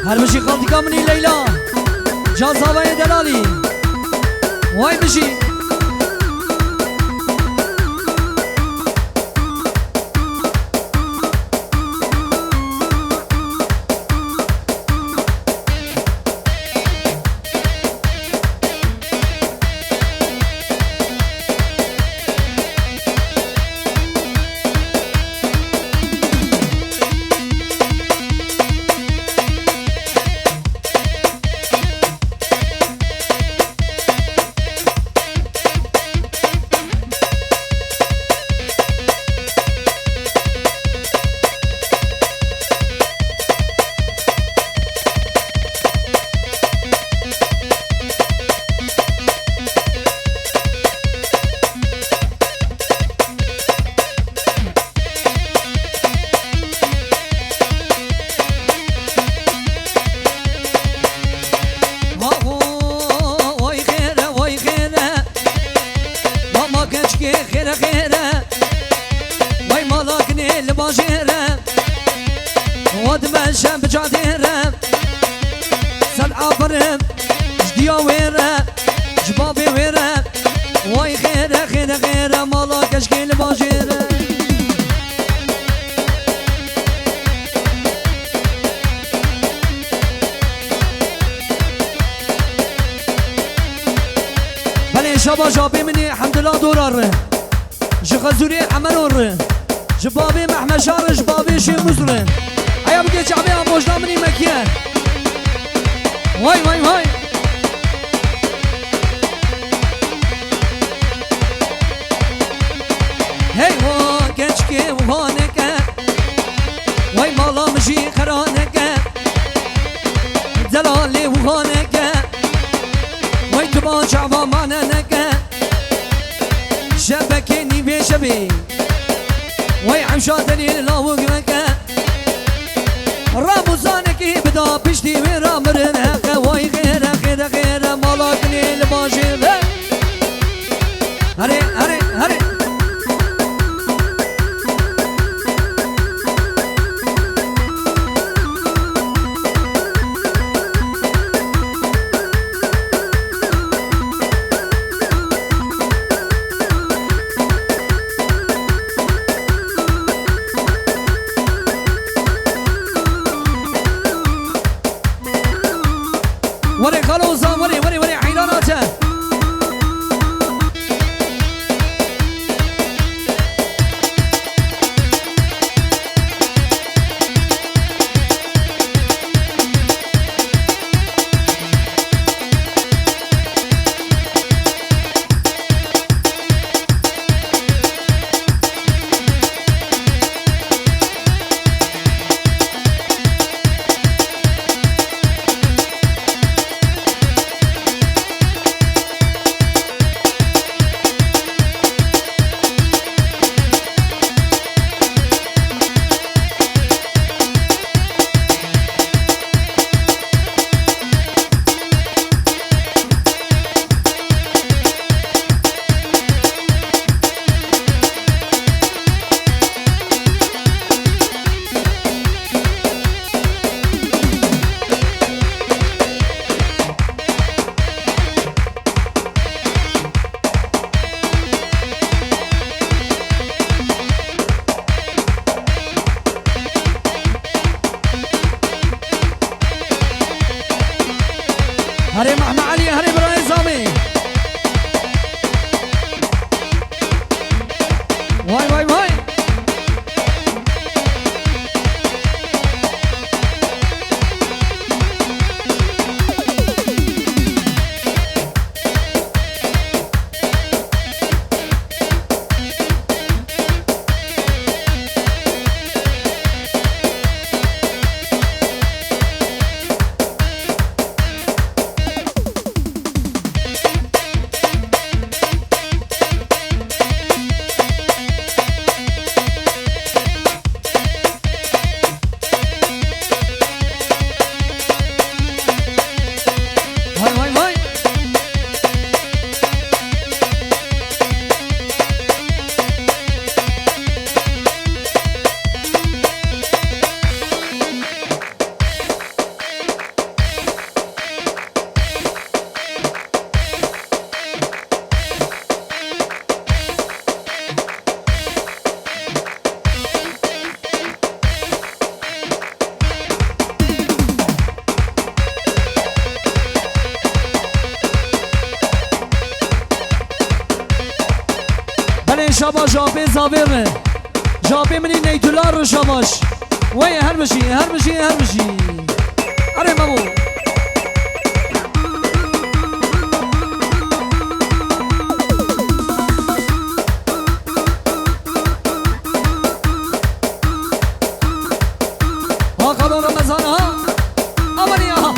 هر بشي خالتي كامني ليلى جازابه دلالي واي بشي شب جاديرم سل عبرم جديا ويرم جبابي ويرم واي خيره خيره خيره مالا كشكيل باجيرم بلي شبا جابي مني الحمد لله دورار جغزوري عملور جبابي محمد شار جبابي شي مزرن ايا بقي شعبي اموجنا مني مكيان واي واي واي هي وا كشكي وهانك واي مالا مشي خرانك زلالي وهانك واي تبا شعبا ماننك شبكيني بشبي واي عمشاتني لاوقك راموزانكي بدا بشتي ويرا مرنها واي غيره غيره غيره مالكني الباجي هري هري هري وري خلوصا وري وري وري حيراناته هري محمد علي هري ابراهيم سامي واي واي واي شبا جابي زابير جابي مني نيتولار شباش وين هرمشي هرمشي هرمشي أري مامو ها قبل رمضان ها أمني ها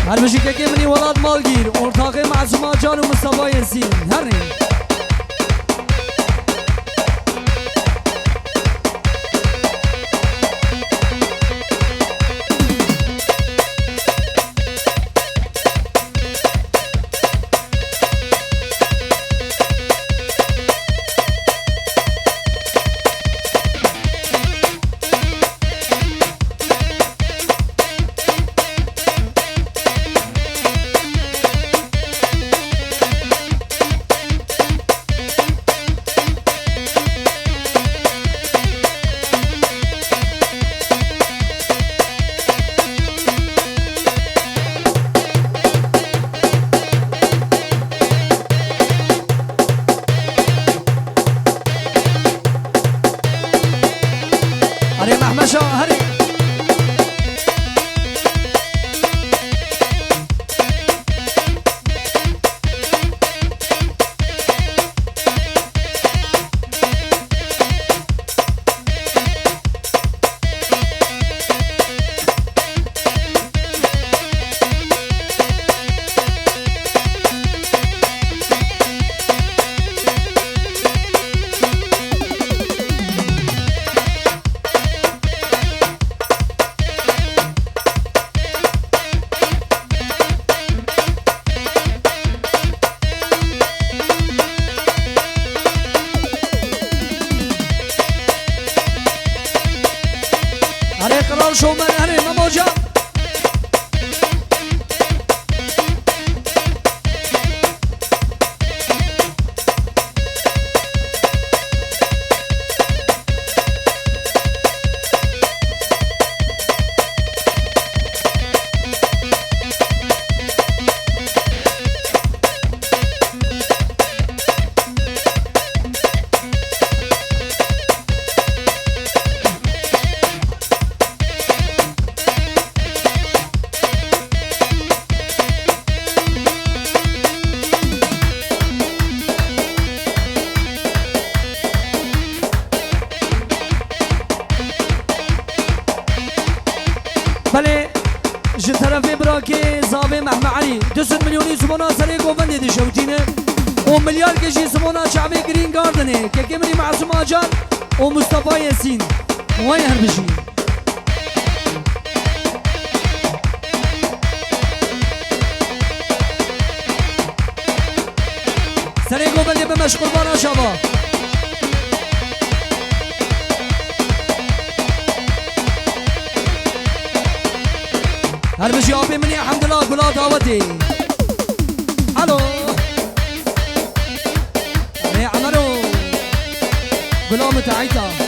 هرمشي كي مني ولاد مالگیر ارتاقي معصومات جان ومصطفى ياسين هرني هري محمشة هري هري قرار شو من هري مموجة بله جه طرفی براکه زاوی محمد علی 200 میلیونی سمونا سری گوبنده دی شوتینه و میلیارد کشی سمونا شعبی گرین گاردنه که کمری معصوم آجان و مصطفی یاسین وای هر بشی سری گوبنده به مشغول بانا شبا هر بشي عبي مني الحمد لله كلها دعوتي الو يا عمرو كلها متعيطه